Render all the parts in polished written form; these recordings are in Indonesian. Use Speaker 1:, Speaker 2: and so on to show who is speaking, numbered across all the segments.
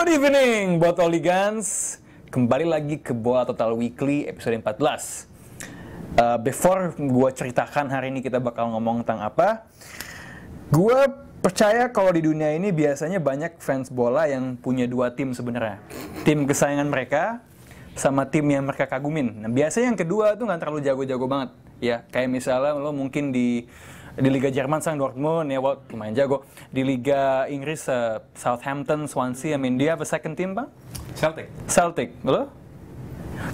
Speaker 1: Good evening, Botoligans. Kembali lagi ke Bola Total Weekly episode 14. Before gue ceritakan hari ini kita bakal ngomong tentang apa, gue percaya kalau di dunia ini biasanya banyak fans bola yang punya dua tim sebenarnya. Tim kesayangan mereka sama tim yang mereka kagumin. Nah, biasanya yang kedua tuh nggak terlalu jago-jago banget. Ya, kayak misalnya lo mungkin di Liga Jerman sang Dortmund ya, lumayan jago. Di Liga Inggris Southampton, Swansea. I mean, do you have a second team, Bang? Celtic, lo?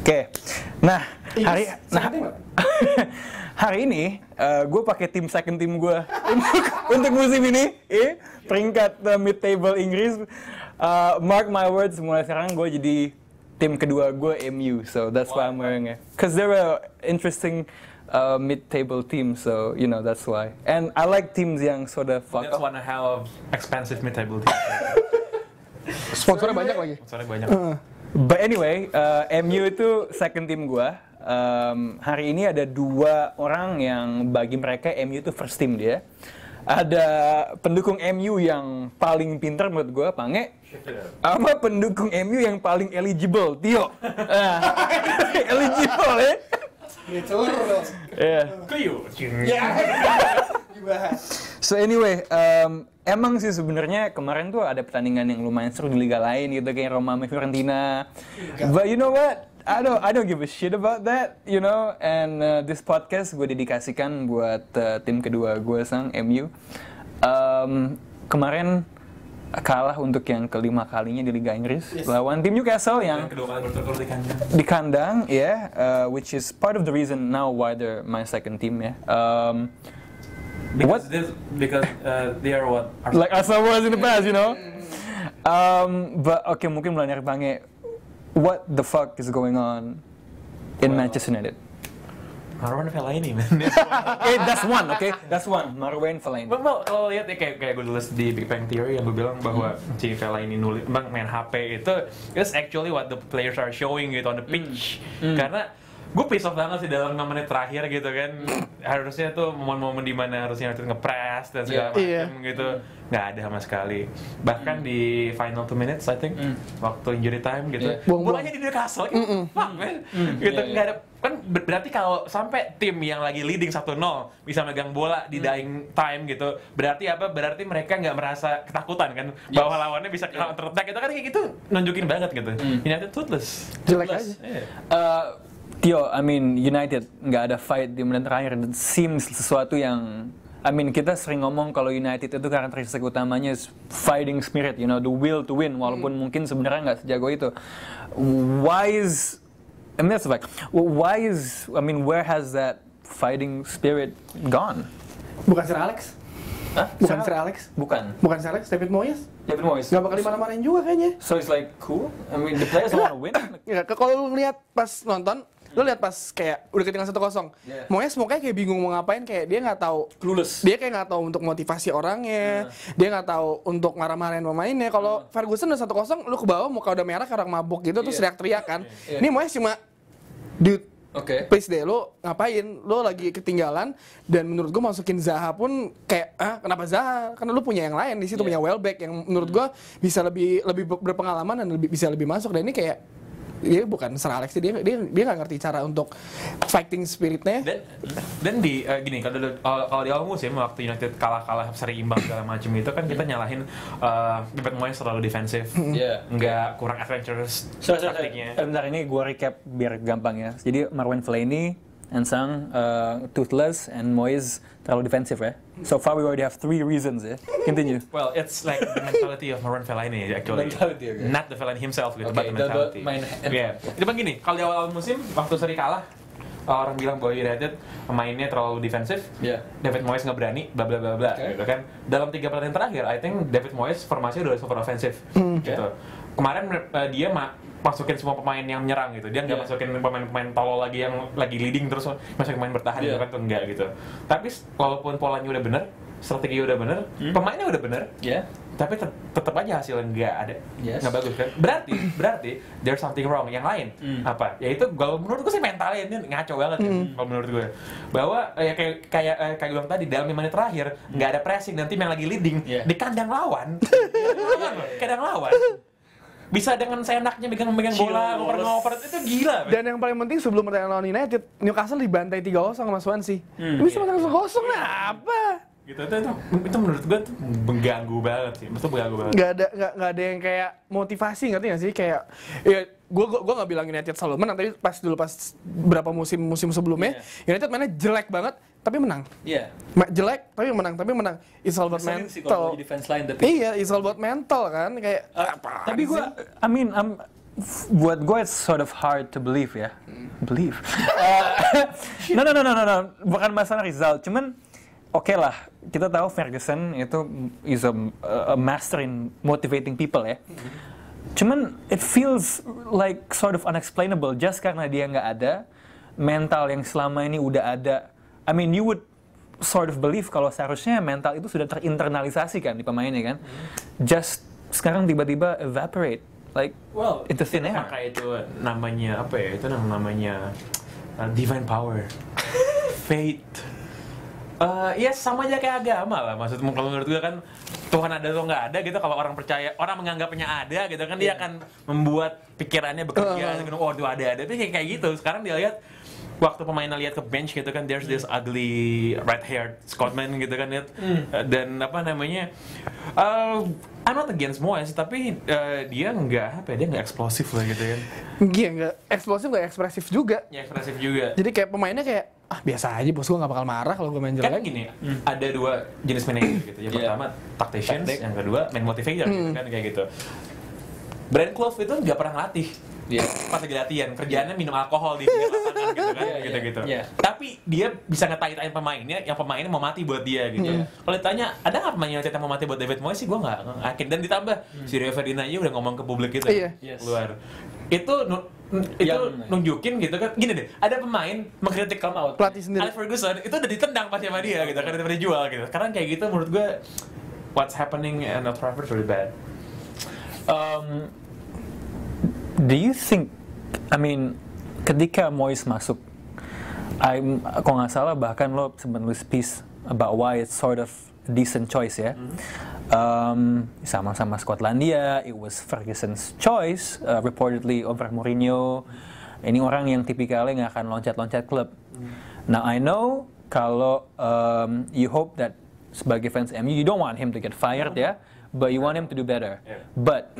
Speaker 1: Oke. Nah, hari ini gue pakai tim second team gue untuk musim ini, peringkat mid table Inggris. Mark my words, mulai sekarang gue jadi tim kedua gue MU, so that's why I'm wearing it. Cause they're a interesting mid-table team, so you know that's why. And I like teams yang sort of fuck
Speaker 2: That's
Speaker 1: up.
Speaker 2: one hell of expensive mid-table team.
Speaker 3: Sponsornya banyak lagi.
Speaker 2: Sponsornya banyak.
Speaker 1: But anyway, MU itu second team gue. Hari ini ada dua orang yang bagi mereka MU itu first team dia. Ada pendukung MU yang paling pintar menurut gue, Pange. Sama pendukung MU yang paling eligible, Tio. Eligible ya. So anyway, emang sih sebenarnya kemarin tuh ada pertandingan yang lumayan seru di liga lain gitu, kayak Roma sama Fiorentina. But you know what? I don't give a shit about that, you know. And this podcast gue dedikasikan buat tim kedua gue sang MU. Kemarin kalah untuk yang kelima kalinya di Liga Inggris lawan tim Newcastle yang
Speaker 2: kedua kali berturut-turut
Speaker 1: di kandang, which is part of the reason now why they're my second team ya.
Speaker 2: Because they are what?
Speaker 1: Like Arsenal was in the past, you know. But okay, mungkin mulai dari Bange, what the fuck is going on in Manchester United?
Speaker 2: Marwan Fellaini, man.
Speaker 1: That's one, okay? That's one, Marwan Fellaini.
Speaker 2: Well, kalau lihat ya kayak gue tulis di Big Bang Theory yang gue bilang bahwa si Fellaini nulis main HP itu is actually what the players are showing gitu on the pitch. Karena gue piss off banget sih dalam 5 menit terakhir gitu kan. Harusnya tuh momen-momen di mana harusnya nge-press dan segala macam gitu. Nggak ada sama sekali. Bahkan di final 2 minutes I think waktu injury time gitu. Bolanya di Newcastle gitu. Fuck man. Gitu nggak ada. Kan berarti kalau sampai tim yang lagi leading 1-0 bisa megang bola di dying time gitu, berarti apa? Berarti mereka nggak merasa ketakutan kan bahwa lawannya bisa counter attack. Itu kan kayak gitu nunjukin banget gitu. United toothless.
Speaker 3: Jelek aja.
Speaker 1: Tio, I mean United nggak ada fight di menit terakhir. It seems sesuatu yang, I mean kita sering ngomong kalau United itu karakteristik utamanya is fighting spirit, you know, the will to win. Walaupun mungkin sebenarnya nggak sejago itu. Why is, I mean that's like, why is, I mean where has that fighting spirit gone?
Speaker 3: Bukan Sir Alex?
Speaker 1: Hah?
Speaker 3: Bukan Sir Alex? Bukan Sir Alex, David Moyes?
Speaker 1: David Moyes.
Speaker 3: Gak bakal dimana-manain juga kayaknya.
Speaker 1: So it's like cool. I mean the players don't want to win.
Speaker 3: Ya, kalau lu lihat pas nonton, lu lihat pas kayak udah ketinggalan 1-0. Moyes mukanya kayak bingung mau ngapain, kayak dia nggak tahu.
Speaker 1: Clueless.
Speaker 3: Dia kayak nggak tahu untuk motivasi orangnya. Dia nggak tahu untuk marah-marahin pemainnya. Kalau Ferguson udah 1-0, lu ke bawah muka udah merah kayak orang mabuk gitu, terus teriak-teriak kan. Ini Moyes cuma dude, please deh, lo ngapain? Lo lagi ketinggalan, dan menurut gue masukin Zaha pun kayak, kenapa Zaha? Karena lo punya yang lain di situ, punya Welbeck yang menurut gue bisa lebih berpengalaman dan bisa lebih masuk. Dan ini kayak dia bukan Sir Alex, dia nggak ngerti cara untuk fighting spiritnya.
Speaker 2: Dan di gini, kalau di awal musim waktu United kalah seri imbang segala macam itu kan kita nyalahin David Moyes terlalu defensif, nggak kurang adventurous taktiknya.
Speaker 1: Bentar, ini gue recap biar gampang ya. Jadi Marwan Fellaini, Ensang, toothless, and Moyes terlalu defensif ya. So far we already have 3 reasons ya. Continue.
Speaker 2: Well, it's like the mentality of Marwan Fellaini actually.
Speaker 1: Mentality, okay.
Speaker 2: Not the Fellaini himself gitu, but the mentality. Itu kan gini, kalau di awal musim waktu seri kalah, orang bilang bahwa United pemainnya terlalu defensif, David Moyes nggak berani, bla bla bla bla, gitu kan. Dalam 3 pertandingan terakhir, I think David Moyes formasinya udah super offensive, gitu. Kemarin dia masukin semua pemain yang menyerang gitu, dia nggak masukin pemain-pemain tolol lagi yang lagi leading terus masukin pemain bertahan gitu kan, tuh enggak gitu. Tapi walaupun polanya udah bener, strategi udah bener, pemainnya udah bener, tapi tetap aja hasilnya nggak ada, nggak bagus kan. Berarti there's something wrong. Yang lain apa? Yaitu kalau menurut gue sih mentalnya ini ngaco banget kan, kalau menurut gue. Bahwa ya kayak gue bilang tadi, dalam 5 menit terakhir nggak ada pressing, nanti yang lagi leading di kandang lawan, kandang lawan. bisa dengan seenaknya megang bola, ngoper-ngoper, itu gila.
Speaker 3: Dan yang paling penting sebelum pertandingan lawan United, Newcastle dibantai 3-0 sama Swansea. Bisa menang 1-0 apa?
Speaker 2: Gitu itu menurut gue tuh mengganggu banget sih. Maksudnya mengganggu banget.
Speaker 3: Gak ada yang kayak motivasi, ngerti gak sih? Kayak ya gue gak bilang United selalu menang, tapi pas berapa musim sebelumnya United mainnya jelek banget tapi menang.
Speaker 1: Iya.
Speaker 3: Jelek tapi menang. It's all about mental. Iya, it's all about mental kan kayak
Speaker 1: tapi gue buat gue it's sort of hard to believe ya. Believe. No. Bukan masalah result, cuman oke lah, kita tahu Ferguson itu is a master in motivating people ya. Cuman it feels like sort of unexplainable just karena dia nggak ada mental yang selama ini udah ada. I mean you would sort of believe kalau seharusnya mental itu sudah terinternalisasi kan di pemainnya kan. Just sekarang tiba-tiba evaporate like into thin air.
Speaker 2: Apakah itu namanya apa ya? Itu namanya divine power, fate. Ya sama aja kayak agama lah, maksudnya kalau menurut gue kan Tuhan ada atau nggak ada gitu, kalau orang percaya, orang menganggapnya ada gitu kan, dia akan membuat pikirannya bekerja, oh itu ada, tapi kayak gitu. Sekarang dia lihat, waktu pemainnya lihat ke bench gitu kan, there's this ugly red-haired Scotsman gitu kan, dan apa namanya, I'm not against Moyes, tapi dia nggak eksplosif lah gitu kan.
Speaker 3: Iya, nggak eksplosif, nggak ekspresif juga.
Speaker 2: Ya ekspresif juga.
Speaker 3: Jadi kayak pemainnya kayak biasa aja, bos gue nggak bakal marah kalau gue main jelek.
Speaker 2: Kan gini, ada dua jenis manajer gitu. Yang pertama tacticians, yang kedua man motivator gitu kan, kayak gitu. Brian Clough itu nggak pernah ngelatih. Pas lagi latihan, kerjaannya minum alkohol di lapangan gitu kan, gitu-gitu. Tapi dia bisa ngetain pemainnya, yang pemainnya mau mati buat dia gitu. Kalau ditanya, ada nggak pemain yang mau mati buat David Moyes sih, gue nggak yakin. Dan ditambah, si Rio Ferdinand aja udah ngomong ke publik gitu, keluar. Itu nunjukin gitu kan, gini deh, ada pemain mengkritik
Speaker 3: pelatih sendiri,
Speaker 2: Alex Ferguson, itu udah ditendang pas sama dia gitu, karena daripada dijual gitu. Sekarang kayak gitu menurut gue, what's happening in Old Trafford really bad.
Speaker 1: Do you think, I mean, ketika Moyes masuk, kalau nggak salah bahkan lo sempat nulis piece about why it's sort of a decent choice ya. Sama-sama Skotlandia, it was Ferguson's choice, reportedly over Mourinho. Ini orang yang tipikalnya nggak akan loncat-loncat klub. Now I know kalau you hope that sebagai fans MU, you don't want him to get fired ya, but you want him to do better. But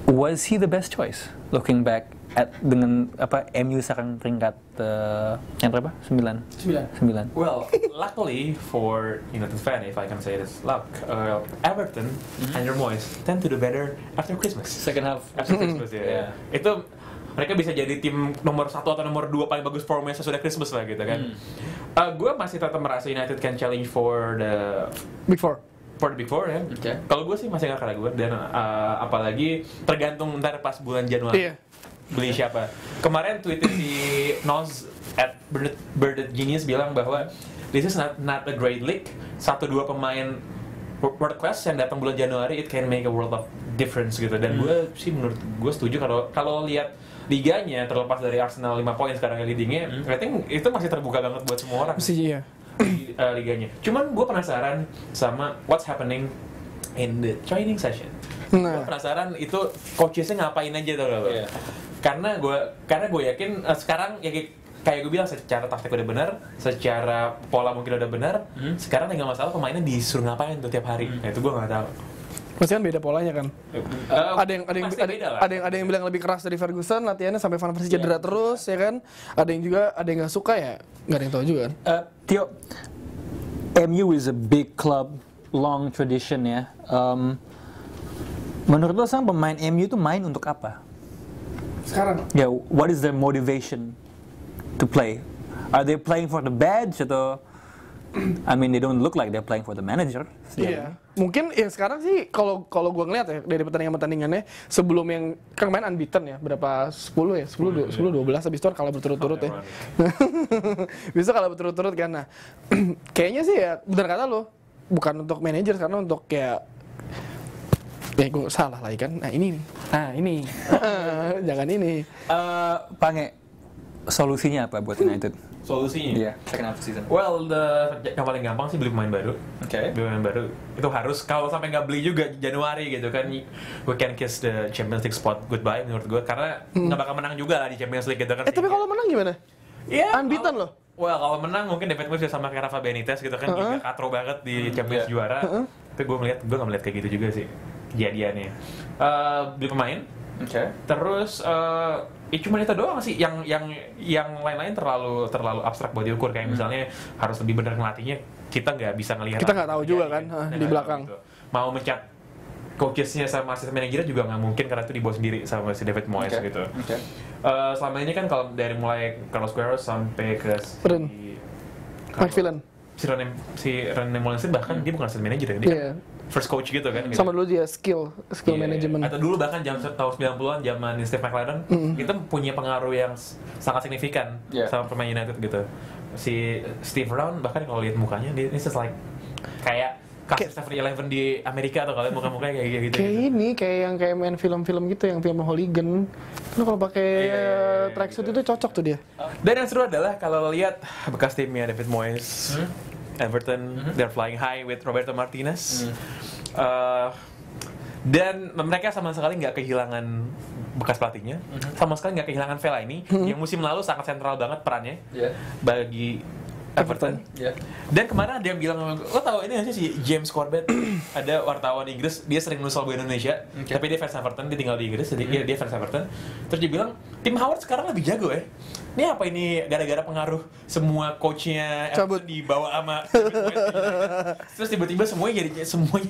Speaker 1: was he the best choice looking back at dengan MU sekarang peringkat yang berapa? 9.
Speaker 2: Well, luckily for United fan, if I can say this, Everton under Moyes tend to do better after Christmas.
Speaker 1: Second half
Speaker 2: after Christmas itu mereka bisa jadi tim nomor 1 atau nomor 2 paling bagus formnya sesudah Christmas lah gitu kan. Gue masih tetap merasa United can challenge for the
Speaker 3: Big Four.
Speaker 2: For the Big Four ya. Kalau gue sih masih nggak keraguan, dan apalagi tergantung ntar pas bulan Januari beli siapa. Kemarin tweetnya si Noz at Birded Genius bilang bahwa this is not a great league. 1-2 pemain world class yang datang bulan Januari, it can make a world of difference gitu. Dan gue sih menurut gue setuju kalau lihat liganya, terlepas dari Arsenal 5 poin sekarang leadingnya, I think itu masih terbuka banget buat semua orang.
Speaker 3: Iya.
Speaker 2: Liganya. Cuman gue penasaran sama what's happening in the training session. Gue penasaran itu coachesnya ngapain aja tuh lo. Karena gue yakin sekarang ya kayak gue bilang, secara taktik udah benar, secara pola mungkin udah benar. Sekarang tinggal masalah pemainnya disuruh ngapain tuh tiap hari. Nah itu gue nggak tahu.
Speaker 3: Pasti kan beda polanya kan. Ada yang bilang lebih keras dari Ferguson, latihannya sampai Van Persie cedera terus ya kan. Ada yang nggak suka ya, nggak ada yang tahu juga kan.
Speaker 1: Tio, MU is a big club, long tradition ya. Menurut lo sekarang pemain MU itu main untuk apa?
Speaker 3: Sekarang?
Speaker 1: Ya, what is their motivation to play? Are they playing for the badge atau? I mean, they don't look like they're playing for the manager.
Speaker 3: Iya. Mungkin ya sekarang sih kalau gue ngeliat ya dari pertandingannya sebelum yang kan main unbeaten ya, berapa 10 12 habis itu kalah berturut-turut ya. Bisa kalah berturut-turut kan. Nah, kayaknya sih ya benar kata lo, bukan untuk manajer karena untuk kayak gue salah lagi kan. Nah, ini. Jangan ini.
Speaker 1: Pange, solusinya apa buat United?
Speaker 2: solusinya?
Speaker 1: Iya, second half season.
Speaker 2: Well, yang paling gampang sih beli pemain baru. Beli pemain baru. Itu harus, kalau sampai nggak beli juga Januari gitu kan, we can kiss the Champions League spot goodbye menurut gue. Karena nggak bakal menang juga lah di Champions League gitu kan.
Speaker 3: Tapi kalau menang gimana?
Speaker 2: Iya.
Speaker 3: Unbeaten loh.
Speaker 2: Well, kalau menang mungkin David Moyes sama kayak Rafa Benitez gitu kan, juga katro banget di Champions juara. Tapi gue nggak melihat kayak gitu juga sih kejadiannya. Beli pemain. Terus ya cuma itu doang sih, yang lain-lain terlalu abstrak buat diukur, kayak misalnya harus lebih benar ngelatihnya, kita nggak bisa ngelihat,
Speaker 3: kita nggak tahu juga kan di belakang
Speaker 2: gitu. Mau mencat coachesnya sama asisten manajernya juga nggak mungkin karena itu dibawa sendiri sama si David Moyes gitu. Selama ini kan kalau dari mulai Carlos Queiroz sampai ke
Speaker 3: McPherson,
Speaker 2: si René Moulinsin bahkan dia bukan asisten manajer ya, dia first coach gitu kan.
Speaker 3: Sama dulu dia skill management.
Speaker 2: Atau dulu bahkan tahun 90-an zaman Steve McLaren itu punya pengaruh yang sangat signifikan sama pemain United gitu. Si Steve Brown bahkan kalau lihat mukanya dia ini like kayak kasus 7-Eleven di Amerika atau kalian muka-mukanya kayak gitu.
Speaker 3: Kayak main film-film gitu, yang film hooligan. Lu kalau pakai tracksuit itu cocok tuh dia.
Speaker 2: Dan yang seru adalah kalau lihat bekas timnya David Moyes, Everton, they're flying high with Roberto Martinez. Dan mereka sama sekali nggak kehilangan bekas pelatihnya, sama sekali nggak kehilangan Fellaini, yang musim lalu sangat sentral banget perannya bagi Everton. Dan kemarin ada yang bilang, lo tau ini nggak sih si James Corbett, ada wartawan Inggris, dia sering nulis soal Indonesia, tapi dia fans Everton, dia tinggal di Inggris, jadi dia fans Everton. Terus dia bilang, tim Howard sekarang lebih jago ya. Ini apa ini gara-gara pengaruh semua coachnya Everton dibawa sama terus tiba-tiba semuanya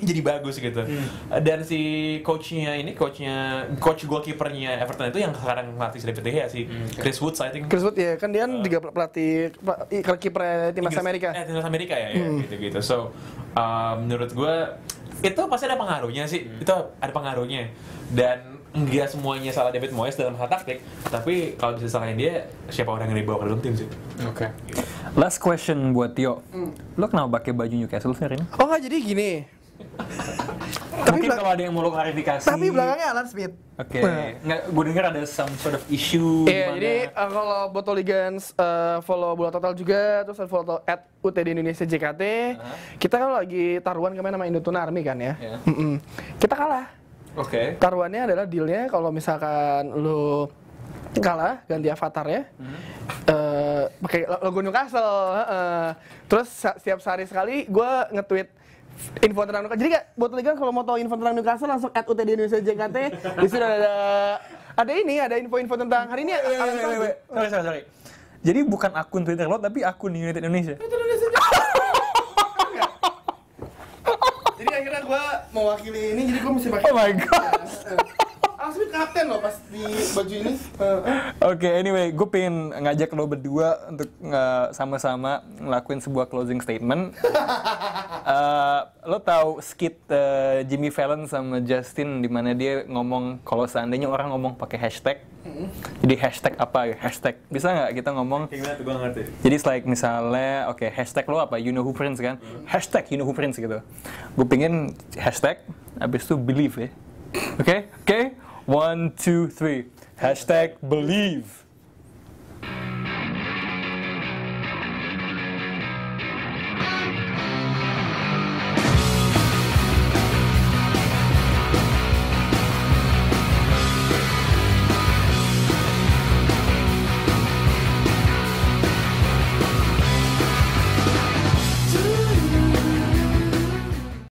Speaker 2: jadi bagus gitu. Dan si coach goalkeepernya Everton itu yang sekarang melatih David De Gea, si Chris Wood, I think.
Speaker 3: Chris Wood ya, kan dia juga pelatih kiper timnas Amerika.
Speaker 2: Timnas Amerika ya, gitu-gitu. So menurut gue itu pasti ada pengaruhnya sih. Itu ada pengaruhnya. Dan enggak semuanya salah David Moyes dalam hal taktik, tapi kalau bisa salahin dia, siapa orang yang dibawa ke dalam tim sih.
Speaker 1: Last question buat Tio. Lo kenapa pakai baju Newcastle hari ini?
Speaker 3: Oh nggak, jadi gini.
Speaker 1: Mungkin kalau ada yang mau lo klarifikasi.
Speaker 3: Tapi belakangnya Alan Smith.
Speaker 1: Nggak, gue dengar ada some sort of issue.
Speaker 3: Jadi kalau Botoligans follow Bola Total juga, terus follow @UTD Indonesia JKT. Kita kan lagi taruhan kemarin sama Indotuna Army kan ya. Kita kalah. Taruhannya adalah dealnya kalau misalkan lu kalah, ganti avatarnya, pakai logo Newcastle. Terus setiap sehari sekali gue nge-tweet info tentang Newcastle. Jadi buat kalian kalau mau tahu info tentang Newcastle langsung @UTD Indonesia JKT. Di sini ada info-info tentang hari ini.
Speaker 1: Sorry. Jadi bukan akun Twitter lo, tapi akun United Indonesia.
Speaker 3: Jadi akhirnya gue mewakili ini, jadi gue mesti pakai.
Speaker 1: Oh my god.
Speaker 3: Asli kapten loh pas di baju ini.
Speaker 1: Anyway, gue pengen ngajak lo berdua untuk sama-sama ngelakuin sebuah closing statement. Lo tahu skit Jimmy Fallon sama Justin di mana dia ngomong kalau seandainya orang ngomong pakai hashtag. Jadi hashtag apa ya? Hashtag. Bisa nggak kita ngomong?
Speaker 2: Gimana tuh, gue ngerti.
Speaker 1: Jadi like misalnya, hashtag lo apa? You know who Prince kan? Hashtag you know who Prince gitu. Gue pengen hashtag, abis itu believe ya. Oke? 1, 2, 3. Hashtag believe.